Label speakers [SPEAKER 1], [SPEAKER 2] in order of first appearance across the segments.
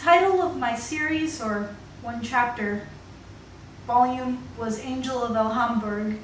[SPEAKER 1] title of my series, or one chapter volume, was Angel of Elhamburg.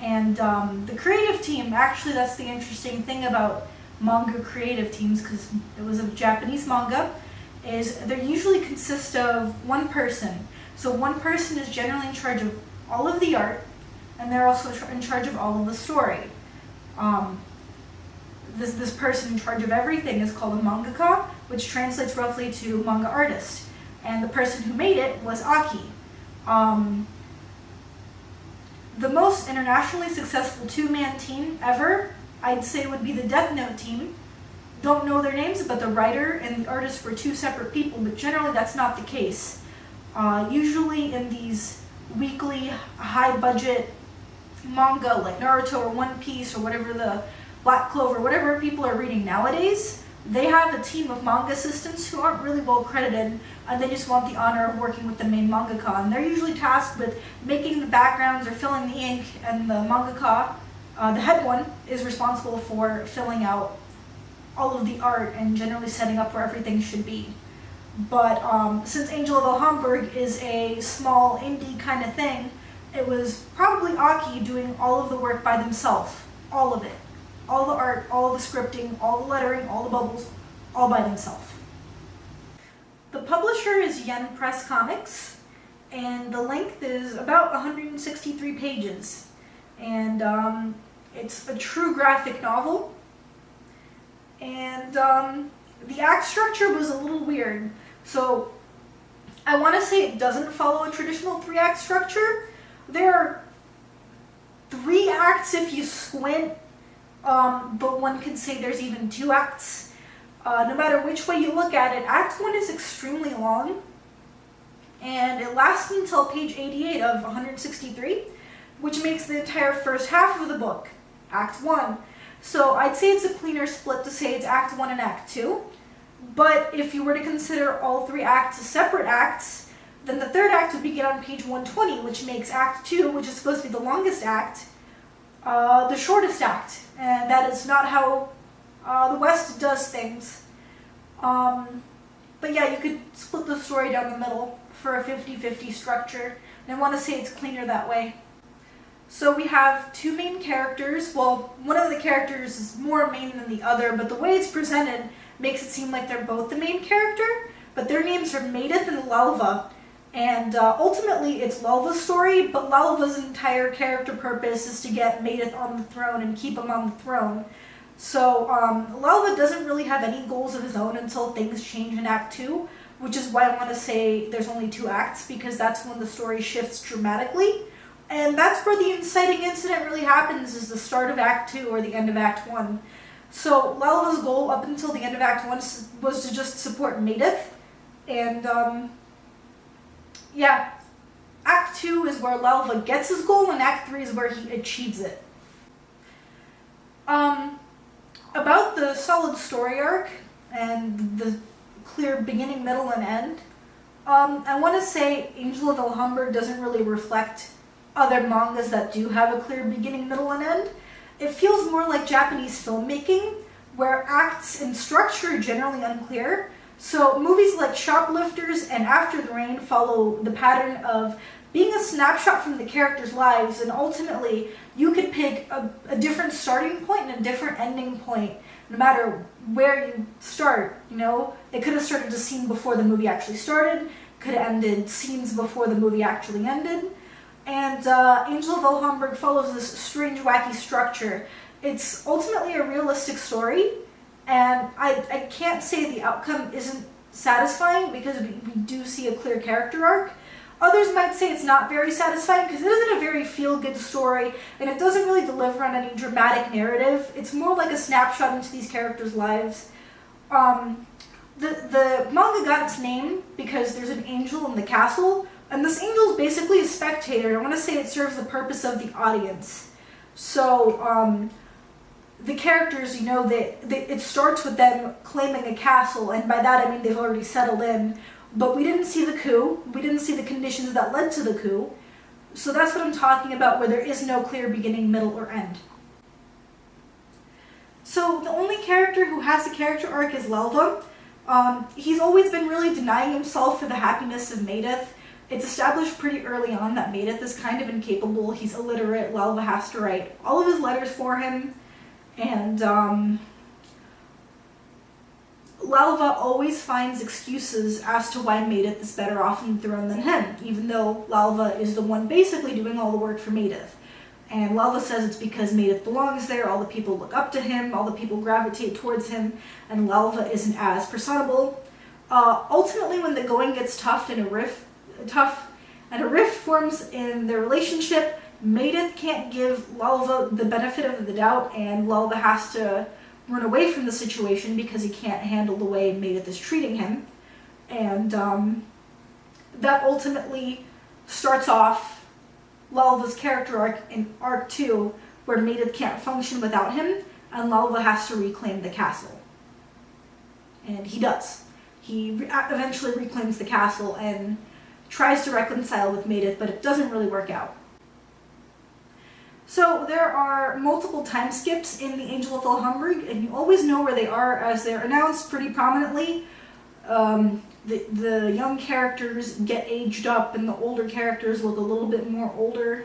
[SPEAKER 1] And the creative team, actually that's the interesting thing about manga creative teams, because it was a Japanese manga, is they usually consist of one person. So one person is generally in charge of all of the art, and they're also in charge of all of the story. This person in charge of everything is called a mangaka, which translates roughly to manga artist. And the person who made it was Aki. The most internationally successful two-man team ever, I'd say, would be the Death Note team. Don't know their names, but the writer and the artist were two separate people, but generally that's not the case. Usually in these weekly, high-budget manga like Naruto or One Piece or whatever, the Black Clover, whatever people are reading nowadays, they have a team of manga assistants who aren't really well credited, and they just want the honor of working with the main mangaka. And they're usually tasked with making the backgrounds or filling the ink, and the mangaka, the head one, is responsible for filling out all of the art and generally setting up where everything should be. But since Angel of Elhamburg is a small indie kind of thing, it was probably Aki doing all of the work by themselves, all of it. All the art, all the scripting, all the lettering, all the bubbles, all by themselves. The publisher is Yen Press Comics, and the length is about 163 pages. And it's a true graphic novel. And the act structure was a little weird. So I want to say it doesn't follow a traditional 3-act structure. There are 3 acts if you squint. But one could say there's even 2 acts. No matter which way you look at it, Act 1 is extremely long, and it lasts until page 88 of 163, which makes the entire first half of the book Act 1. So I'd say it's a cleaner split to say it's Act 1 and Act 2, but if you were to consider all 3 acts as separate acts, then the 3rd act would begin on page 120, which makes Act 2, which is supposed to be the longest act, the shortest act, and that is not how the West does things. But yeah, you could split the story down the middle for a 50-50 structure, and I want to say it's cleaner that way. So we have 2 main characters. Well, one of the characters is more main than the other, but the way it's presented makes it seem like they're both the main character, but their names are Maidith and Lalva. And ultimately, it's Lalva's story, but Lalva's entire character purpose is to get Maidith on the throne and keep him on the throne. So Lalva doesn't really have any goals of his own until things change in Act 2, which is why I want to say there's only 2 acts, because that's when the story shifts dramatically. And that's where the inciting incident really happens, is the start of Act 2 or the end of Act 1. So Lalva's goal up until the end of Act 1 was to just support Maidith, and yeah, Act 2 is where Lalva gets his goal, and Act 3 is where he achieves it. About the solid story arc and the clear beginning, middle, and end, I want to say Angel of Elhamburg doesn't really reflect other mangas that do have a clear beginning, middle, and end. It feels more like Japanese filmmaking, where acts and structure are generally unclear. So movies like Shoplifters and After the Rain follow the pattern of being a snapshot from the characters' lives, and ultimately you could pick a different starting point and a different ending point, no matter where you start. You know, it could have started a scene before the movie actually started, could have ended scenes before the movie actually ended. And Angel of Elhamburg follows this strange, wacky structure. It's ultimately a realistic story, and I can't say the outcome isn't satisfying, because we do see a clear character arc. Others might say it's not very satisfying because it isn't a very feel-good story, and it doesn't really deliver on any dramatic narrative. It's more like a snapshot into these characters' lives. The manga got its name because there's an angel in the castle, and this angel is basically a spectator. I want to say it serves the purpose of the audience. So the characters, you know, it starts with them claiming a castle, and by that I mean they've already settled in. But we didn't see the coup. We didn't see the conditions that led to the coup. So that's what I'm talking about, where there is no clear beginning, middle, or end. So the only character who has a character arc is Lalva. He's always been really denying himself for the happiness of Maedith. It's established pretty early on that Maedith is kind of incapable. He's illiterate. Lalva has to write all of his letters for him. And Lalva always finds excuses as to why Maedith is better off on the throne than him, even though Lalva is the one basically doing all the work for Maedith. And Lalva says it's because Maedith belongs there, all the people look up to him, all the people gravitate towards him, and Lalva isn't as personable. Ultimately, when the going gets tough and a rift forms in their relationship, Maedith can't give Lalva the benefit of the doubt, and Lalva has to run away from the situation because he can't handle the way Maedith is treating him. And that ultimately starts off Lalva's character arc in Arc 2, where Maedith can't function without him, and Lalva has to reclaim the castle. And he does. He eventually reclaims the castle and tries to reconcile with Maedith, but it doesn't really work out. So there are multiple time skips in the Angel of Elhamburg, and you always know where they are as they're announced pretty prominently. The young characters get aged up, and the older characters look a little bit more older.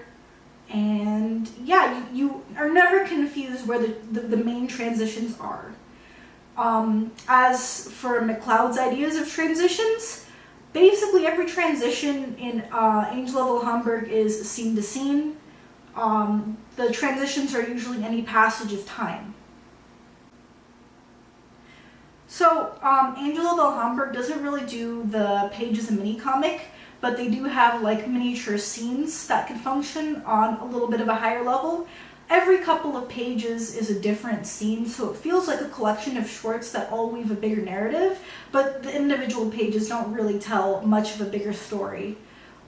[SPEAKER 1] And yeah, you are never confused where the main transitions are. As for McCloud's ideas of transitions, basically every transition in Angel of Elhamburg is scene to scene. The transitions are usually any passage of time. So, Angel of Elhamburg doesn't really do the pages a mini-comic, but they do have like miniature scenes that can function on a little bit of a higher level. Every couple of pages is a different scene, so it feels like a collection of shorts that all weave a bigger narrative, but the individual pages don't really tell much of a bigger story.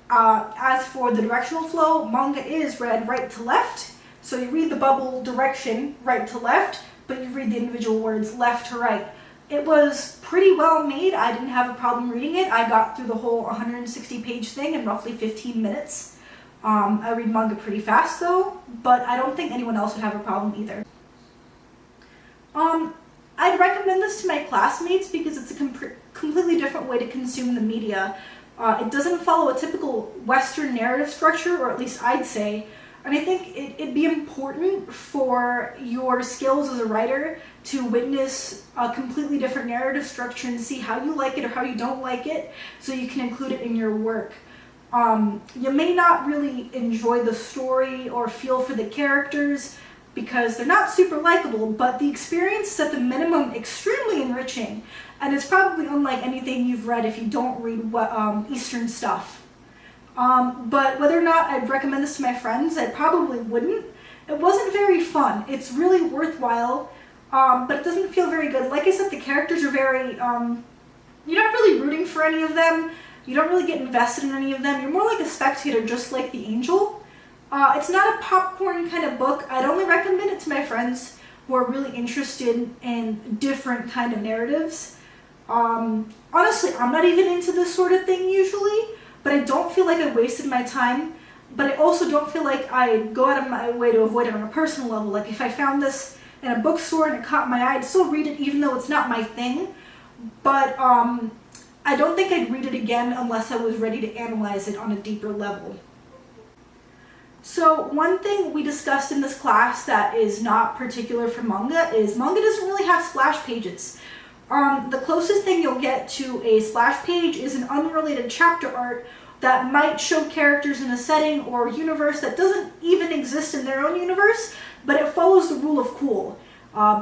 [SPEAKER 1] As for the directional flow, manga is read right to left, so you read the bubble direction right to left, but you read the individual words left to right. It was pretty well made. I didn't have a problem reading it. I got through the whole 160-page thing in roughly 15 minutes. I read manga pretty fast though, but I don't think anyone else would have a problem either. I'd recommend this to my classmates because it's a completely different way to consume the media. It doesn't follow a typical Western narrative structure, or at least I'd say, and I think it'd be important for your skills as a writer to witness a completely different narrative structure and see how you like it or how you don't like it, so you can include it in your work. You may not really enjoy the story or feel for the characters because they're not super likable, but the experience is at the minimum extremely enriching, and it's probably unlike anything you've read if you don't read Eastern stuff. But whether or not I'd recommend this to my friends, I probably wouldn't. It wasn't very fun. It's really worthwhile, but it doesn't feel very good. Like I said, the characters are very, you're not really rooting for any of them. You don't really get invested in any of them. You're more like a spectator, just like the Angel. It's not a popcorn kind of book. I'd only recommend it to my friends who are really interested in different kind of narratives. Honestly, I'm not even into this sort of thing usually, but I don't feel like I wasted my time. But I also don't feel like I go out of my way to avoid it on a personal level. Like if I found this in a bookstore and it caught my eye, I'd still read it even though it's not my thing. But I don't think I'd read it again unless I was ready to analyze it on a deeper level. So one thing we discussed in this class that is not particular for manga is manga doesn't really have splash pages. The closest thing you'll get to a splash page is an unrelated chapter art that might show characters in a setting or universe that doesn't even exist in their own universe, but it follows the rule of cool.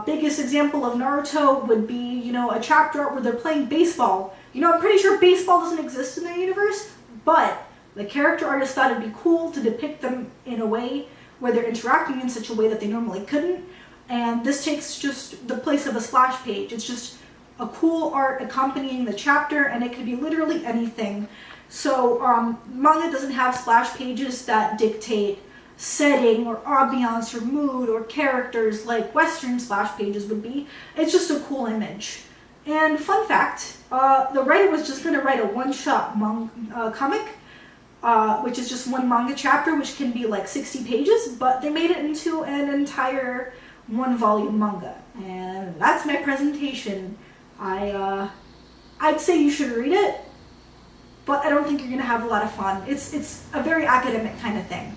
[SPEAKER 1] Biggest example of Naruto would be, a chapter art where they're playing baseball. I'm pretty sure baseball doesn't exist in their universe, but the character artist thought it'd be cool to depict them in a way where they're interacting in such a way that they normally couldn't, and this takes just the place of a splash page. It's just a cool art accompanying the chapter, and it could be literally anything. So manga doesn't have splash pages that dictate setting or ambiance or mood or characters like Western splash pages would be. It's just a cool image. And fun fact, the writer was just going to write a one-shot comic, which is just one manga chapter, which can be like 60 pages, but they made it into an entire one-volume manga. And that's my presentation. I I'd say you should read it, but I don't think you're going to have a lot of fun. It's a very academic kind of thing.